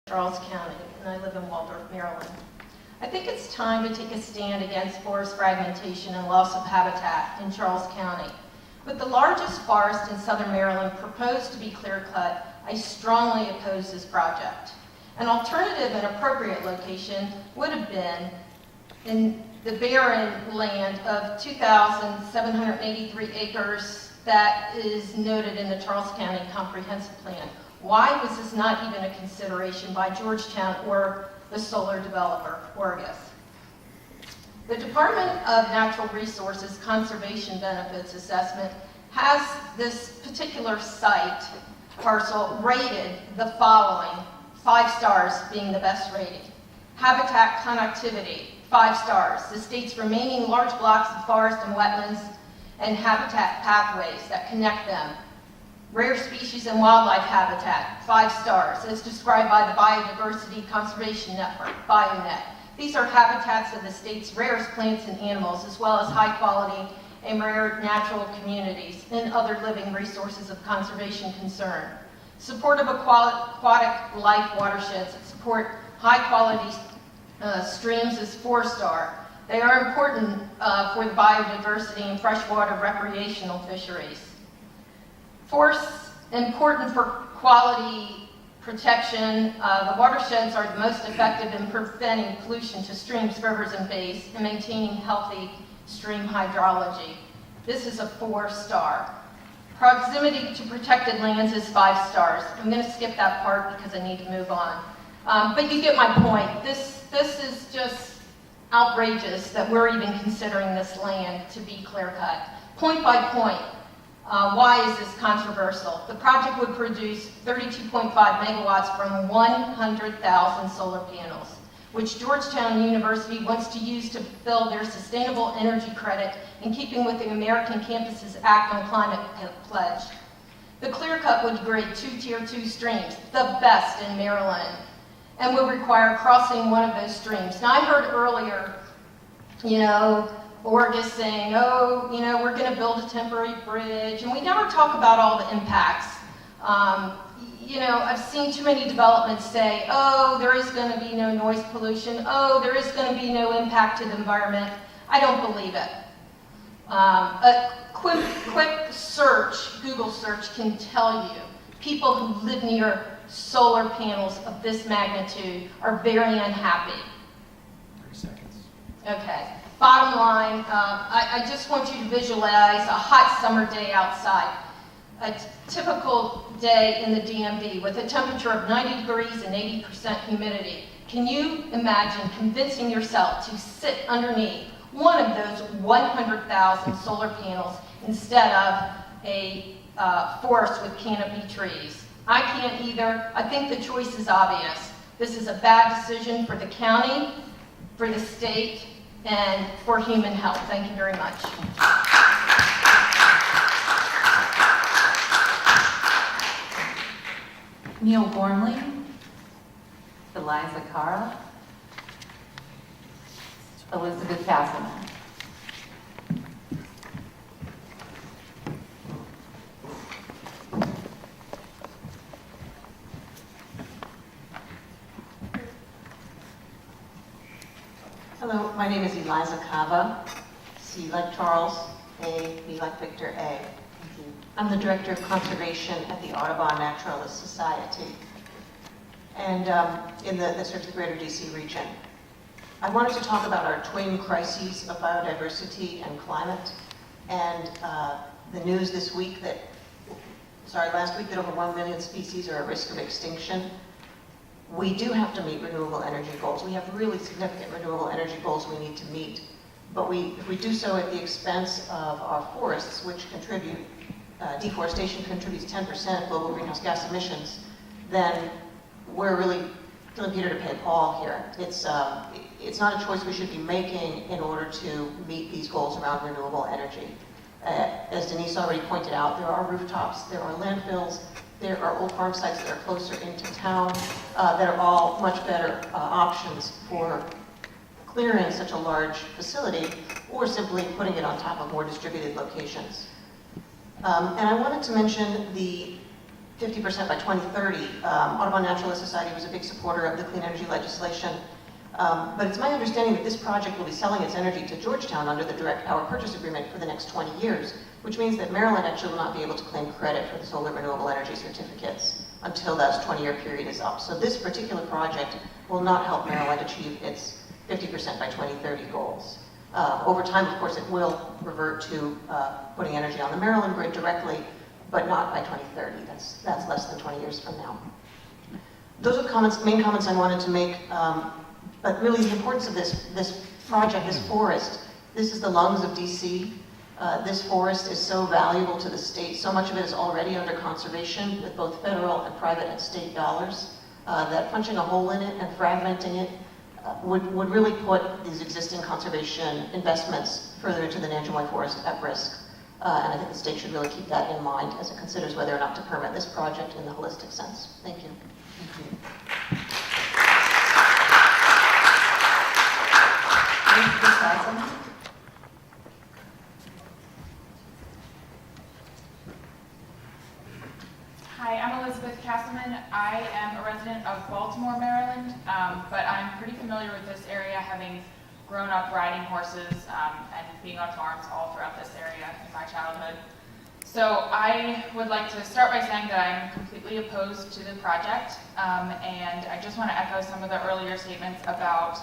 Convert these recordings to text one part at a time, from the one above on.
Charles County, and I live in Waldorf, Maryland. I think it's time to take a stand against forest fragmentation and loss of habitat in Charles County. With the largest forest in southern Maryland proposed to be clear-cut, I strongly oppose this project. An alternative and appropriate location would have been in the barren land of 2,783 acres that is noted in the Charles County Comprehensive Plan. Why was this not even a consideration by Georgetown or the solar developer, Orgus? The Department of Natural Resources Conservation Benefits Assessment has this particular site parcel rated the following, 5 stars being the best rating. Habitat connectivity, 5 stars. The state's remaining large blocks of forest and wetlands and habitat pathways that connect them. Rare species and wildlife habitat, 5 stars, as described by the Biodiversity Conservation Network, BioNet. These are habitats of the state's rarest plants and animals, as well as high quality and rare natural communities and other living resources of conservation concern. Support of aquatic life watersheds that support high quality streams is 4-star. They are important for the biodiversity and freshwater recreational fisheries. Forests, important for quality protection. The watersheds are the most effective in preventing pollution to streams, rivers, and bays and maintaining healthy stream hydrology. This is a 4-star. Proximity to protected lands is 5 stars. I'm going to skip that part because I need to move on. But you get my point. This is just outrageous that we're even considering this land to be clear-cut. Point by point. Why is this controversial? The project would produce 32.5 megawatts from 100,000 solar panels, which Georgetown University wants to use to fulfill their sustainable energy credit in keeping with the American Campuses Act on Climate Pledge. The clear cut would degrade 2 Tier 2 streams, the best in Maryland, and would require crossing one of those streams. Now I heard earlier, Orgus saying, oh, we're going to build a temporary bridge, and we never talk about all the impacts. I've seen too many developments say, oh, there is going to be no noise pollution, oh, there is going to be no impact to the environment. I don't believe it. A quick search, Google search, can tell you people who live near solar panels of this magnitude are very unhappy. 30 seconds. Okay. Bottom line, I just want you to visualize a hot summer day outside, a typical day in the DMV with a temperature of 90 degrees and 80% humidity. Can you imagine convincing yourself to sit underneath one of those 100,000 solar panels instead of a forest with canopy trees? I can't either. I think the choice is obvious. This is a bad decision for the county, for the state, and for human health. Thank you very much. Neil Gormley, Eliza Cara, Elizabeth Hasselman. Hello, my name is Eliza Cava, C like Charles, A, B like Victor, A. I'm the Director of Conservation at the Audubon Naturalist Society and in the Greater DC region. I wanted to talk about our twin crises of biodiversity and climate and the news this week last week that over 1 million species are at risk of extinction. We do have to meet renewable energy goals. We have really significant renewable energy goals we need to meet. But if we do so at the expense of our forests, which contribute, deforestation contributes 10% of global greenhouse gas emissions, then we're really feeling Peter to pay Paul here. It's not a choice we should be making in order to meet these goals around renewable energy. As Denise already pointed out, there are rooftops, there are landfills, there are old farm sites that are closer into town that are all much better options for clearing such a large facility or simply putting it on top of more distributed locations. And I wanted to mention the 50% by 2030. Audubon Naturalist Society was a big supporter of the clean energy legislation. But it's my understanding that this project will be selling its energy to Georgetown under the direct power purchase agreement for the next 20 years, which means that Maryland actually will not be able to claim credit for the solar renewable energy certificates until that 20-year period is up. So this particular project will not help Maryland achieve its 50% by 2030 goals. Over time, of course, it will revert to putting energy on the Maryland grid directly, but not by 2030. That's less than 20 years from now. Those are the main comments I wanted to make. But really the importance of this project, this forest, this is the lungs of DC. This forest is so valuable to the state. So much of it is already under conservation with both federal and private and state dollars, that punching a hole in it and fragmenting it would really put these existing conservation investments further into the Nanjemoy forest at risk. And I think the state should really keep that in mind as it considers whether or not to permit this project in the holistic sense. Thank you. Thank you. Elizabeth Castleman? Hi, I'm Elizabeth Castleman. I am a resident of Baltimore, Maryland, but I'm pretty familiar with this area, having grown up riding horses and being on farms all throughout this area in my childhood. So I would like to start by saying that I'm completely opposed to the project, and I just want to echo some of the earlier statements about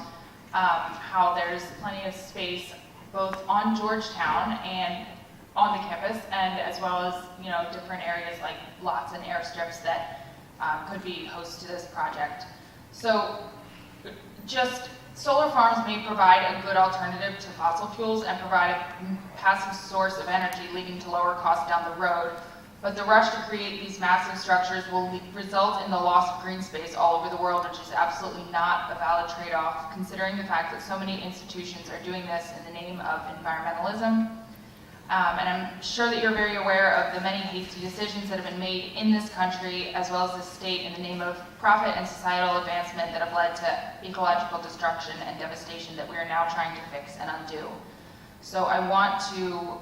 how there's plenty of space both on Georgetown and on the campus, and as well as, you know, different areas like lots and airstrips that could be host to this project. So just solar farms may provide a good alternative to fossil fuels and provide a passive source of energy leading to lower costs down the road, but the rush to create these massive structures will result in the loss of green space all over the world, which is absolutely not a valid trade-off, considering the fact that so many institutions are doing this in the name of environmentalism. And I'm sure that you're very aware of the many hasty decisions that have been made in this country, as well as this state, in the name of profit and societal advancement that have led to ecological destruction and devastation that we are now trying to fix and undo. So I want to,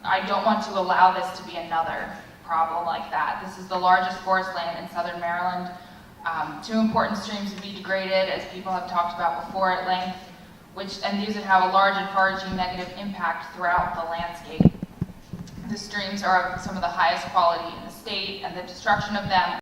I don't want to allow this to be another problem like that. This is the largest forest land in southern Maryland. 2 important streams would be degraded, as people have talked about before at length, and these would have a large and far-reaching negative impact throughout the landscape. The streams are of some of the highest quality in the state, and the destruction of them